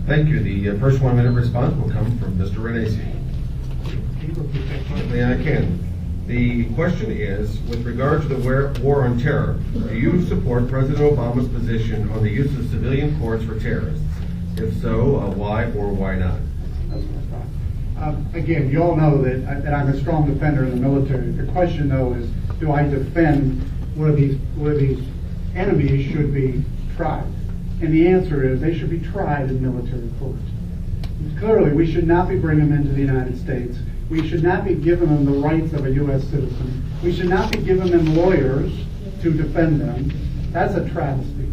Thank you. The first 1 minute response will come from Mr. Renacci. Yeah, I can. The question is, with regard to the war on terror, do you support President Obama's position on the use of civilian courts for terrorists? If so, why or why not? Again, you all know that I'm a strong defender in the military. The question, though, is do I defend where these enemies should be tried? And the answer is they should be tried in military courts. Clearly, we should not be bringing them into the United States. We should not be giving them the rights of a U.S. citizen. We should not be giving them lawyers to defend them. That's a travesty.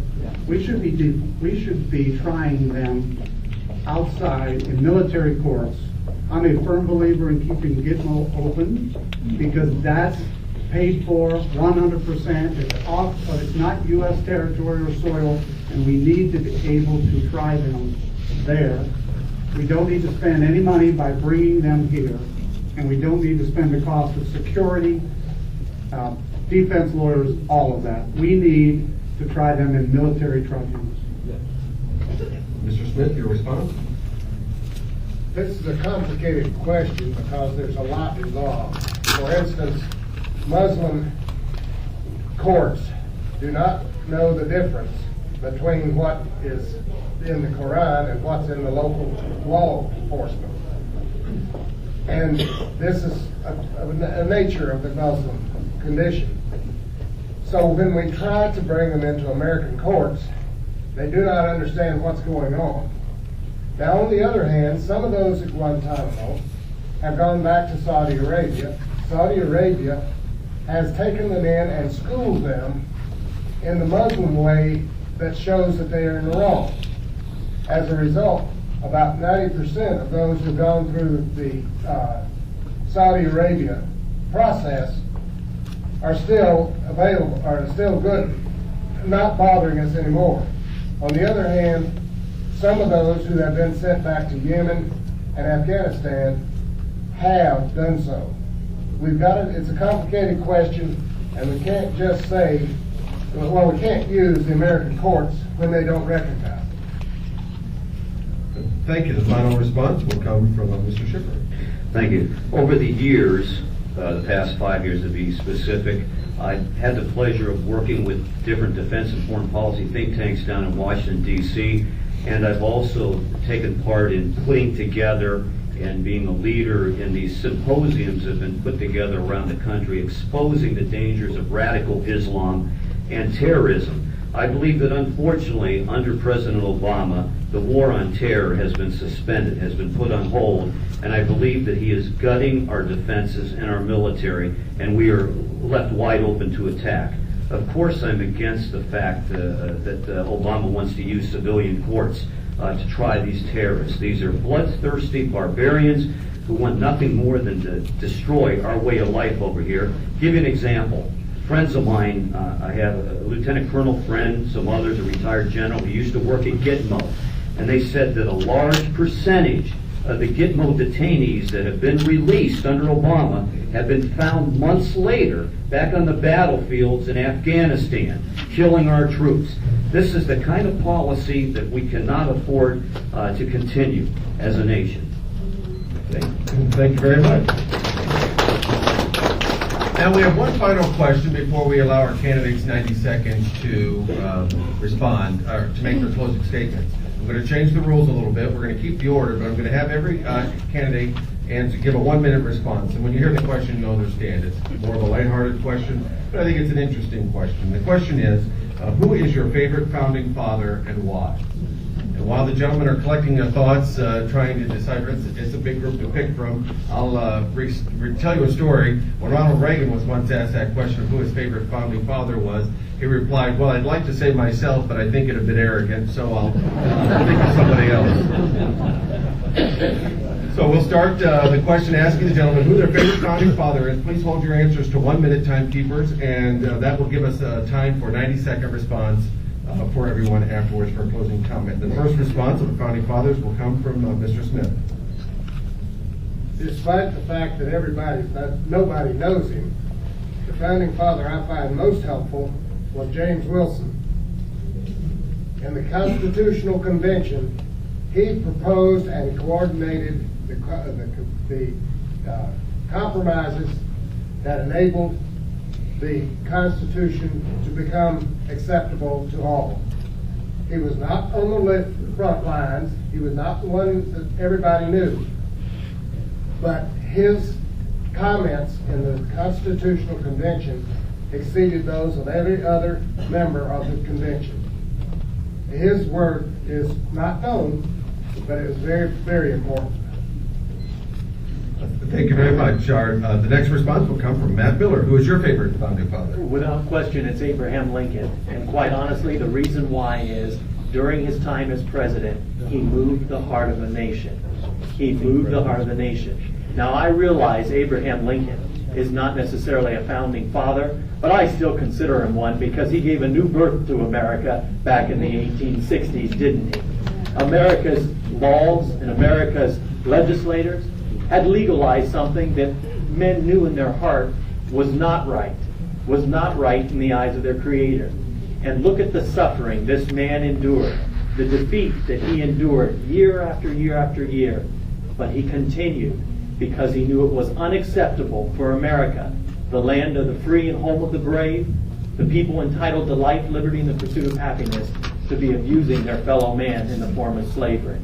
We should be trying them outside in military courts. I'm a firm believer in keeping Gitmo open because that's paid for 100%. It's off, but it's not U.S. territory or soil, and we need to be able to try them there. We don't need to spend any money by bringing them here, and we don't need to spend the cost of security, defense lawyers, all of that. We need to try them in military tribunals. Mr. Smith, your response? This is a complicated question because there's a lot involved. For instance, Muslim courts do not know the difference between what is in the Quran and what's in the local law enforcement. And this is a nature of the Muslim condition. So when we try to bring them into American courts, they do not understand what's going on. Now, on the other hand, some of those at Guantanamo have gone back to Saudi Arabia. Saudi Arabia has taken them in and schooled them in the Muslim way that shows that they are in the wrong. As a result, about 90% of those who've gone through the Saudi Arabia process are still available, are still good, not bothering us anymore. On the other hand, some of those who have been sent back to Yemen and Afghanistan have done so. It's a complicated question, and we can't just say, well, we can't use the American courts when they don't recognize it. Thank you. The final response will come from Mr. Schiffer. Thank you. Over the years, the past 5 years to be specific, I've had the pleasure of working with different defense and foreign policy think tanks down in Washington, D.C., and I've also taken part in putting together and being a leader in these symposiums that have been put together around the country exposing the dangers of radical Islam and terrorism. I believe that unfortunately under President Obama, the war on terror has been suspended, has been put on hold, and I believe that he is gutting our defenses and our military, and we are left wide open to attack. Of course, I'm against the fact that Obama wants to use civilian courts to try these terrorists. These are bloodthirsty barbarians who want nothing more than to destroy our way of life over here. Give you an example. Friends of mine, I have a lieutenant colonel friend, some others, a retired general who used to work at Gitmo, and they said that a large percentage of the Gitmo detainees that have been released under Obama have been found months later back on the battlefields in Afghanistan, killing our troops. This is the kind of policy that we cannot afford to continue as a nation. Thank you very much. Now we have one final question before we allow our candidates 90 seconds to respond, or to make their closing statements. I'm going to change the rules a little bit. We're going to keep the order, but I'm going to have every candidate and to give a 1 minute response. And when you hear the question, you'll understand. It's more of a lighthearted question, but I think it's an interesting question. The question is, who is your favorite founding father and why? And while the gentlemen are collecting their thoughts, trying to decipher, it's a big group to pick from, I'll tell you a story. When Ronald Reagan was once asked that question of who his favorite founding father was, he replied, well, I'd like to say myself, but I think it'd have been arrogant, so I'll think of somebody else. So we'll start the question asking the gentleman who their favorite founding father is. Please hold your answers to 1 minute, timekeepers, and that will give us time for 90-second response for everyone afterwards for a closing comment. The first response of the founding fathers will come from Mr. Smith. Despite the fact that nobody knows him, the founding father I find most helpful was James Wilson. In the Constitutional Convention, He proposed and coordinated the compromises that enabled the Constitution to become acceptable to all. He was not on the front lines. He was not the one that everybody knew. But his comments in the Constitutional Convention exceeded those of every other member of the convention. His word is not known, but it was very, very important. Thank you very much. The next response will come from Matt Miller. Who is your favorite founding father? Without question, it's Abraham Lincoln. And quite honestly, the reason why is during his time as president, he moved the heart of a nation. He moved the heart of the nation. Now, I realize Abraham Lincoln is not necessarily a founding father, but I still consider him one because he gave a new birth to America back in the 1860s, didn't he? America's laws and America's legislators had legalized something that men knew in their heart was not right in the eyes of their Creator. And look at the suffering this man endured, the defeat that he endured year after year after year. But he continued because he knew it was unacceptable for America, the land of the free and home of the brave, the people entitled to life, liberty, and the pursuit of happiness, to be abusing their fellow man in the form of slavery.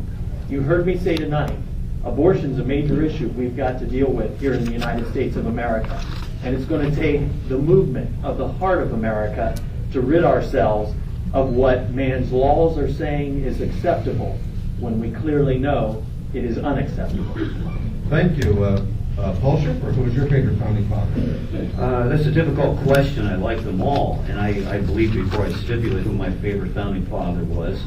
You heard me say tonight, abortion's a major issue we've got to deal with here in the United States of America. And it's going to take the movement of the heart of America to rid ourselves of what man's laws are saying is acceptable when we clearly know it is unacceptable. Thank you. Paul Schiffer, who is your favorite founding father? That's a difficult question. I like them all. And I believe before I stipulate who my favorite founding father was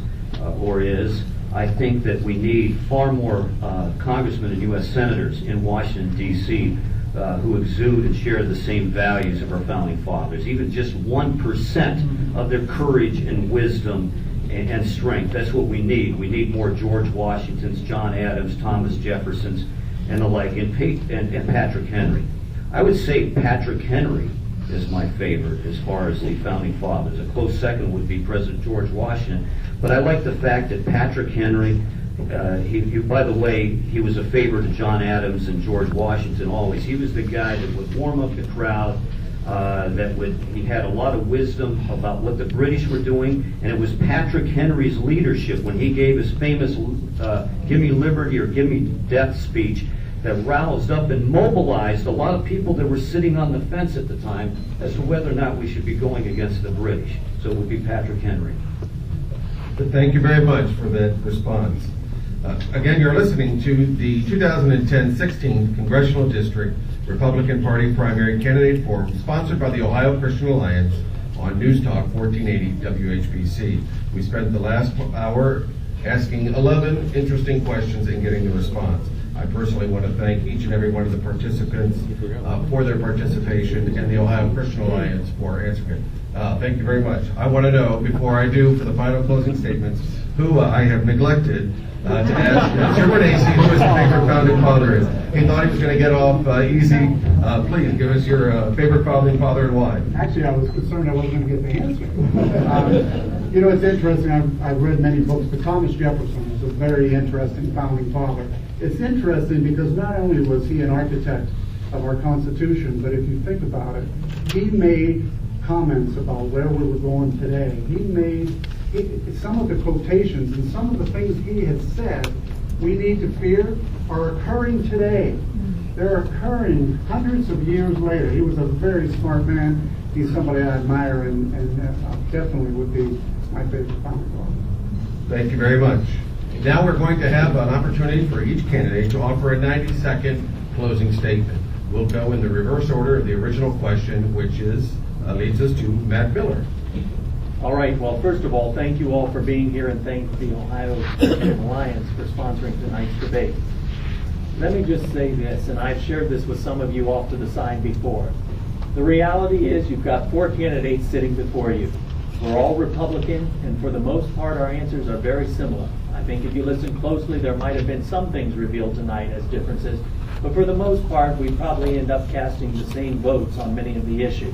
or is, I think that we need far more congressmen and U.S. senators in Washington, D.C. Who exude and share the same values of our founding fathers. Even just 1% of their courage and wisdom and strength. That's what we need. We need more George Washingtons, John Adams, Thomas Jeffersons, and the like, and Patrick Henry. I would say Patrick Henry is my favorite as far as the founding fathers. A close second would be President George Washington. But I like the fact that Patrick Henry, by the way, he was a favorite of John Adams and George Washington always. He was the guy that would warm up the crowd, he had a lot of wisdom about what the British were doing, and it was Patrick Henry's leadership when he gave his famous "Give me liberty or give me death" speech that roused up and mobilized a lot of people that were sitting on the fence at the time as to whether or not we should be going against the British. So it would be Patrick Henry. Thank you very much for that response. Again, you're listening to the 2010-16 Congressional District Republican Party Primary Candidate Forum, sponsored by the Ohio Christian Alliance on News Talk 1480 WHBC. We spent the last hour asking 11 interesting questions and getting the response. I personally want to thank each and every one of the participants for their participation and the Ohio Christian Alliance for answering it. Thank you very much. I want to know, before I do for the final closing statements, who I have neglected to ask Chairman Renacci who his favorite founding father is. He thought he was going to get off easy. Please give us your favorite founding father and why. Actually, I was concerned I wasn't going to get the answer. It's interesting. I've read many books, but Thomas Jefferson was a very interesting founding father. It's interesting because not only was he an architect of our Constitution, but if you think about it, he made comments about where we were going today. Some of the quotations and some of the things he had said we need to fear are occurring today. They're occurring hundreds of years later. He was a very smart man. He's somebody I admire and definitely would be my favorite founding father. Thank you very much. Now we're going to have an opportunity for each candidate to offer a 90-second closing statement. We'll go in the reverse order of the original question, which leads us to Matt Miller. All right, well, first of all, thank you all for being here, and thank the Ohio Christian Alliance for sponsoring tonight's debate. Let me just say this, and I've shared this with some of you off to the side before. The reality is you've got 4 candidates sitting before you. We're all Republican, and for the most part, our answers are very similar. I think if you listen closely, there might have been some things revealed tonight as differences, but for the most part, we probably end up casting the same votes on many of the issues.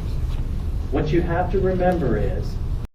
What you have to remember is